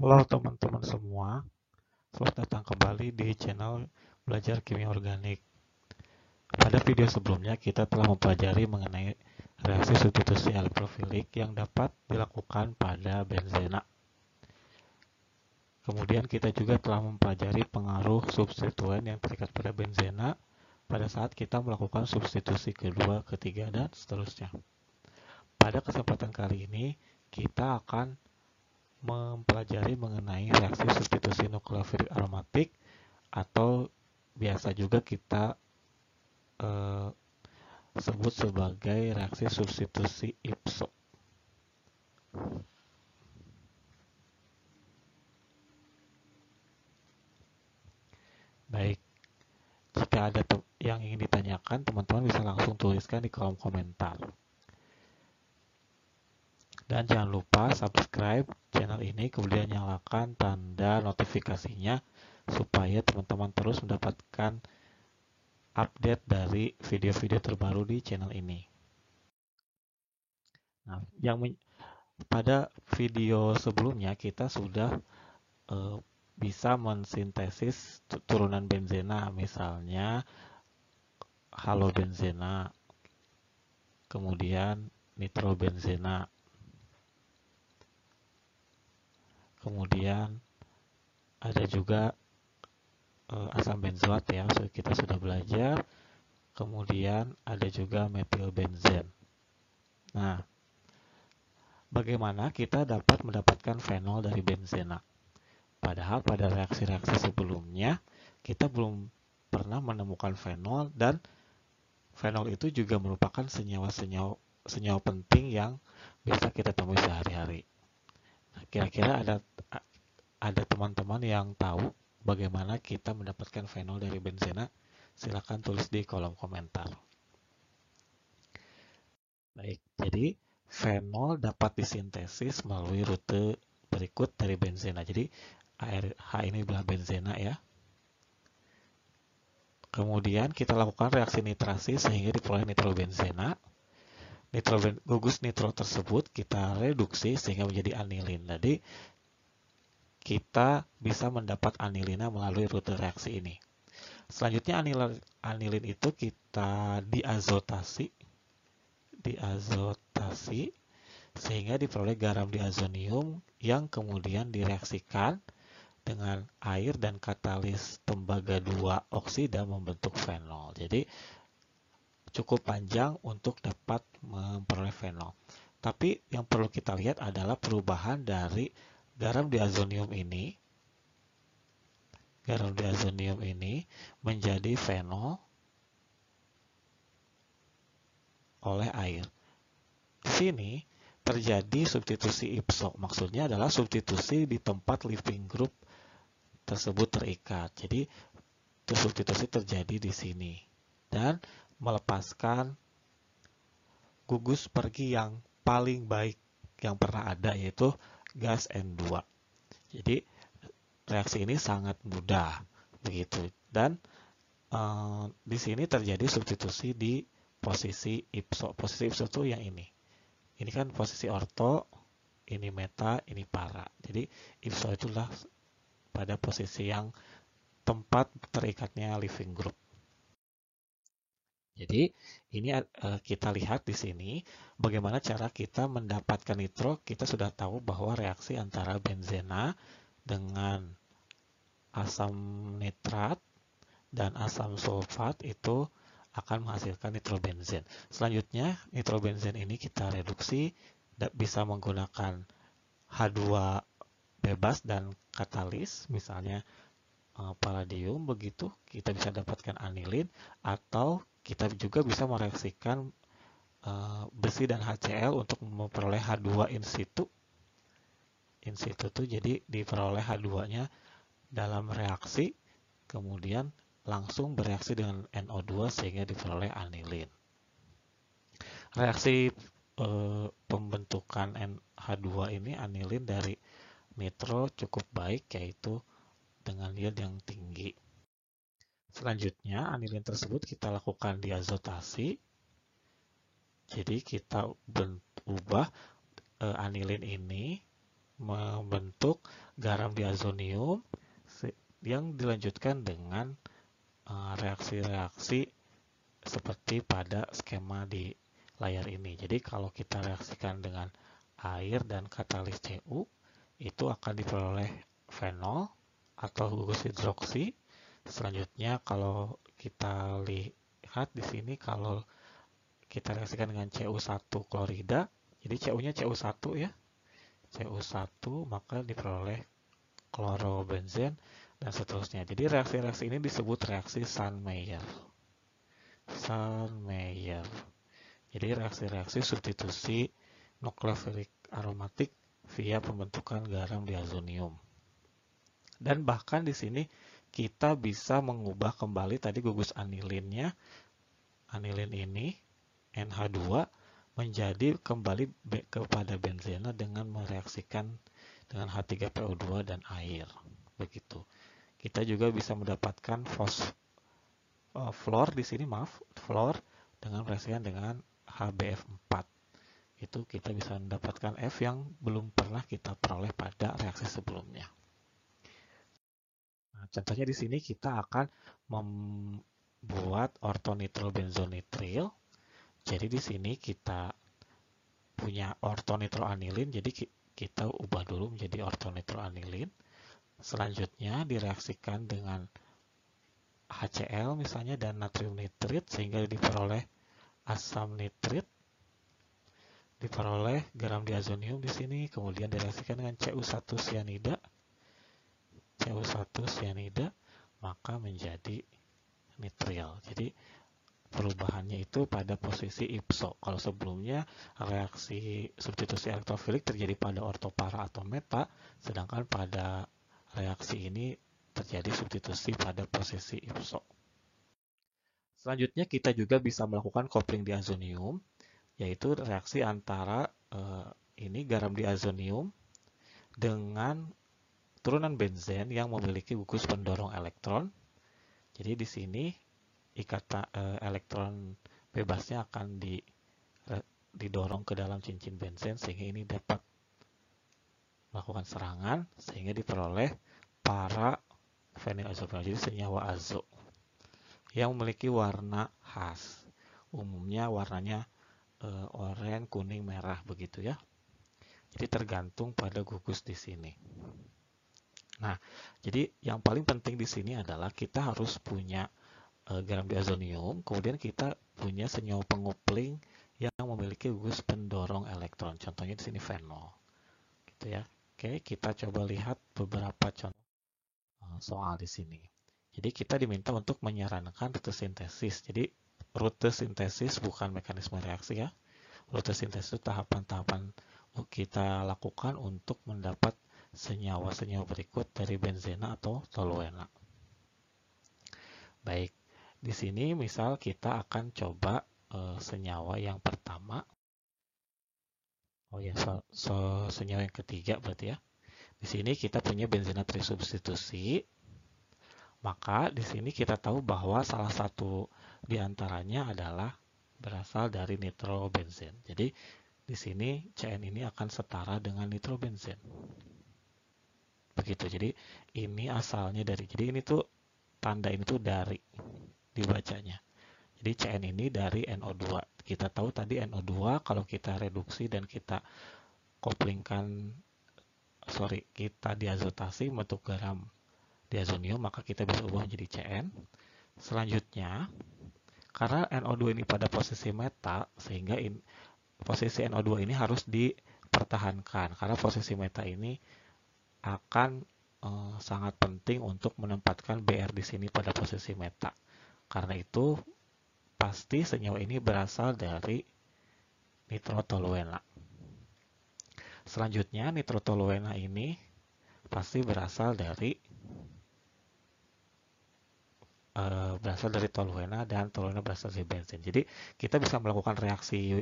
Halo teman-teman semua, selamat datang kembali di channel Belajar Kimia Organik. Pada video sebelumnya kita telah mempelajari mengenai reaksi substitusi elektrofilik yang dapat dilakukan pada benzena. Kemudian kita juga telah mempelajari pengaruh substituen yang terikat pada benzena pada saat kita melakukan substitusi kedua, ketiga, dan seterusnya. Pada kesempatan kali ini kita akan mempelajari mengenai reaksi substitusi nukleofilik aromatik atau biasa juga kita sebut sebagai reaksi substitusi IPSO. Baik, jika ada yang ingin ditanyakan, teman-teman bisa langsung tuliskan di kolom komentar. Dan jangan lupa subscribe channel ini, kemudian nyalakan tanda notifikasinya supaya teman-teman terus mendapatkan update dari video-video terbaru di channel ini. Nah, pada video sebelumnya kita sudah bisa mensintesis turunan benzena, misalnya halobenzena, kemudian nitrobenzena, kemudian ada juga asam benzoat ya, kita sudah belajar. Kemudian ada juga metilbenzen. Nah, bagaimana kita dapat mendapatkan fenol dari benzena? Padahal pada reaksi-reaksi sebelumnya kita belum pernah menemukan fenol, dan fenol itu juga merupakan senyawa penting yang bisa kita temui sehari-hari. Nah, kira-kira ada teman-teman yang tahu bagaimana kita mendapatkan fenol dari benzena? Silakan tulis di kolom komentar. Baik, jadi fenol dapat disintesis melalui rute berikut dari benzena. Jadi H ini adalah benzena ya. Kemudian kita lakukan reaksi nitrasi sehingga diperoleh nitrobenzena. Gugus nitro tersebut kita reduksi sehingga menjadi anilin. Jadi kita bisa mendapat anilina melalui rute reaksi ini. Selanjutnya anilin itu kita diazotasi sehingga diperoleh garam diazonium yang kemudian direaksikan dengan air dan katalis tembaga 2 oksida membentuk fenol. Jadi cukup panjang untuk dapat memperoleh fenol. Tapi yang perlu kita lihat adalah perubahan dari garam diazonium ini menjadi fenol oleh air. Di sini terjadi substitusi IPSO. Maksudnya adalah substitusi di tempat living group tersebut terikat. Jadi substitusi terjadi di sini dan melepaskan gugus pergi yang paling baik yang pernah ada, yaitu gas N2. Jadi reaksi ini sangat mudah begitu, dan di sini terjadi substitusi di posisi IPSO. Posisi IPSO itu yang ini. Ini kan posisi orto, ini meta, ini para. Jadi IPSO itulah pada posisi yang tempat terikatnya living group. Jadi ini kita lihat di sini bagaimana cara kita mendapatkan nitro. Kita sudah tahu bahwa reaksi antara benzena dengan asam nitrat dan asam sulfat itu akan menghasilkan nitrobenzen. Selanjutnya nitrobenzen ini kita reduksi, bisa menggunakan H2 bebas dan katalis, misalnya palladium, begitu kita bisa dapatkan anilin, atau kita juga bisa mereaksikan besi dan HCl untuk memperoleh H2 in situ. In situ tuh jadi diperoleh H2-nya dalam reaksi, kemudian langsung bereaksi dengan NO2 sehingga diperoleh anilin. Reaksi pembentukan H2 ini anilin dari nitro cukup baik, yaitu dengan yield yang tinggi. Selanjutnya anilin tersebut kita lakukan diazotasi. Jadi kita ubah anilin ini membentuk garam diazonium yang dilanjutkan dengan reaksi-reaksi seperti pada skema di layar ini. Jadi kalau kita reaksikan dengan air dan katalis Cu, itu akan diperoleh fenol atau gugus hidroksi. Selanjutnya kalau kita lihat di sini, kalau kita reaksikan dengan Cu1 klorida, jadi Cu-nya Cu1 ya, Cu1 maka diperoleh klorobenzen dan seterusnya. Jadi reaksi-reaksi ini disebut reaksi Sandmeyer. Jadi reaksi-reaksi substitusi nukleofilik aromatik via pembentukan garam diazonium. Dan bahkan di sini kita bisa mengubah kembali tadi gugus anilinnya, anilin ini NH2 menjadi kembali kepada benzena dengan mereaksikan dengan H3PO2 dan air. Begitu. Kita juga bisa mendapatkan fluor di sini, fluor dengan mereaksikan dengan HBF4. Itu kita bisa mendapatkan F yang belum pernah kita peroleh pada reaksi sebelumnya. Nah, contohnya di sini kita akan membuat ortonitrobenzonitril. Jadi di sini kita punya ortonitroanilin, jadi kita ubah dulu menjadi ortonitroanilin. Selanjutnya direaksikan dengan HCl misalnya dan natrium nitrit sehingga diperoleh asam nitrit, diperoleh garam diazonium di sini, kemudian direaksikan dengan Cu1 cyanida, maka menjadi nitril. Jadi perubahannya itu pada posisi ipso. Kalau sebelumnya reaksi substitusi elektrofilik terjadi pada ortopara atau meta, sedangkan pada reaksi ini terjadi substitusi pada posisi ipso. Selanjutnya kita juga bisa melakukan kopling diazonium, yaitu reaksi antara ini garam diazonium dengan turunan benzen yang memiliki gugus pendorong elektron. Jadi di sini ikatan elektron bebasnya akan didorong ke dalam cincin benzen sehingga ini dapat melakukan serangan sehingga diperoleh para fenilazopril, jadi senyawa azo yang memiliki warna khas. Umumnya warnanya oranye, kuning, merah begitu ya. Jadi tergantung pada gugus di sini. Nah, jadi yang paling penting di sini adalah kita harus punya garam diazonium, kemudian kita punya senyawa pengupling yang memiliki gugus pendorong elektron. Contohnya di sini fenol. Gitu ya. Oke, kita coba lihat beberapa contoh soal di sini. Jadi kita diminta untuk menyarankan rute sintesis. Jadi rute sintesis bukan mekanisme reaksi ya. Rute sintesis itu tahapan-tahapan kita lakukan untuk mendapat senyawa-senyawa berikut dari benzena atau toluena. Baik, di sini misal kita akan coba senyawa yang pertama. Oh ya, senyawa yang ketiga berarti ya. Di sini kita punya benzena trisubstitusi. Maka di sini kita tahu bahwa salah satu di antaranya adalah berasal dari nitrobenzen. Jadi di sini Cn ini akan setara dengan nitrobenzen. Begitu. Jadi ini asalnya dari. Jadi ini tuh tanda ini tuh dari dibacanya. Jadi Cn ini dari NO2. Kita tahu tadi NO2 kalau kita reduksi dan kita kita diazotasi membentuk garam diazonium, maka kita bisa ubah menjadi Cn. Selanjutnya, karena NO2 ini pada posisi meta, sehingga posisi NO2 ini harus dipertahankan. Karena posisi meta ini akan sangat penting untuk menempatkan Br di sini pada posisi meta. Karena itu, pasti senyawa ini berasal dari nitrotoluena. Selanjutnya, nitrotoluena ini pasti berasal dari toluena dan toluena berasal dari benzen. Jadi kita bisa melakukan reaksi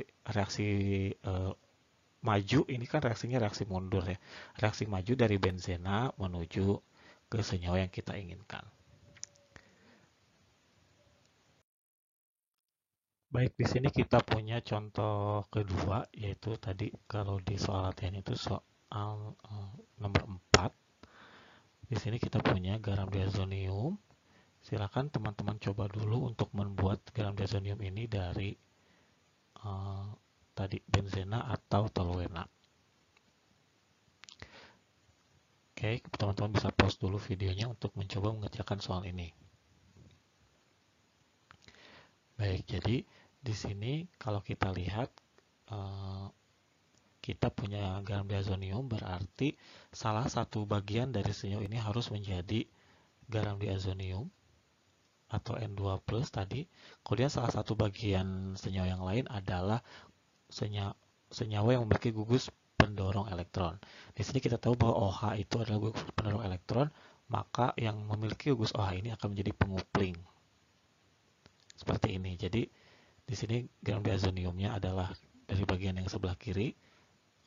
maju. Ini kan reaksinya reaksi mundur ya. Reaksi maju dari benzena menuju ke senyawa yang kita inginkan. Baik, di sini kita punya contoh kedua, yaitu tadi kalau di soal latihan itu soal nomor 4. Di sini kita punya garam diazonium. Silakan teman-teman coba dulu untuk membuat garam diazonium ini dari tadi benzena atau toluena. Oke, teman-teman bisa pause dulu videonya untuk mencoba mengerjakan soal ini. Baik, jadi di sini kalau kita lihat kita punya garam diazonium, berarti salah satu bagian dari senyawa ini harus menjadi garam diazonium atau N2+ tadi. Kemudian salah satu bagian senyawa yang lain adalah senyawa yang memiliki gugus pendorong elektron. Di sini kita tahu bahwa OH itu adalah gugus pendorong elektron, maka yang memiliki gugus OH ini akan menjadi pengupling. Seperti ini. Jadi di sini garam diazoniumnya adalah dari bagian yang sebelah kiri,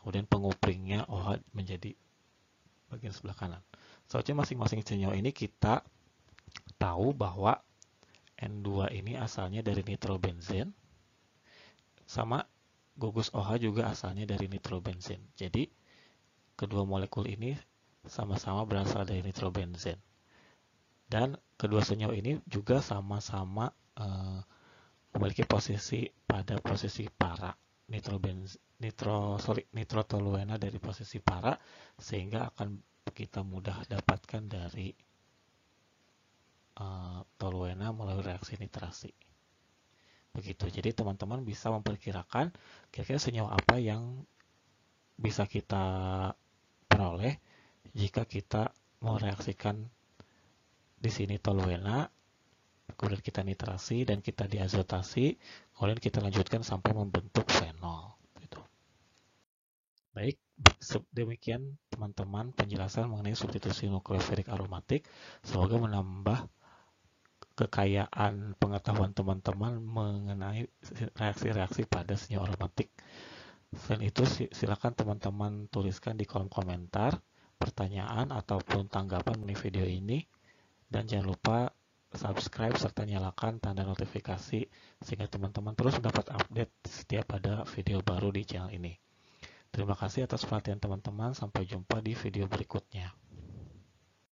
kemudian penguplingnya OH menjadi bagian sebelah kanan. Soalnya masing-masing senyawa ini kita tahu bahwa N2 ini asalnya dari nitrobenzen, sama gugus OH juga asalnya dari nitrobenzen. Jadi kedua molekul ini sama-sama berasal dari nitrobenzen. Dan kedua senyawa ini juga sama-sama memiliki posisi pada posisi para. Nitrotoluena dari posisi para, sehingga akan kita mudah dapatkan dari toluena melalui reaksi nitrasi. Begitu. Jadi teman-teman bisa memperkirakan kira-kira senyawa apa yang bisa kita peroleh jika kita mereaksikan di sini toluena, kemudian kita nitrasi dan kita diazotasi, kemudian kita lanjutkan sampai membentuk fenol. Gitu. Baik, demikian teman-teman penjelasan mengenai substitusi nukleofilik aromatik. Semoga menambah kekayaan pengetahuan teman-teman mengenai reaksi-reaksi pada senyawa aromatik. Selain itu, silakan teman-teman tuliskan di kolom komentar pertanyaan ataupun tanggapan mengenai video ini. Dan jangan lupa subscribe serta nyalakan tanda notifikasi sehingga teman-teman terus mendapat update setiap ada video baru di channel ini. Terima kasih atas perhatian teman-teman. Sampai jumpa di video berikutnya.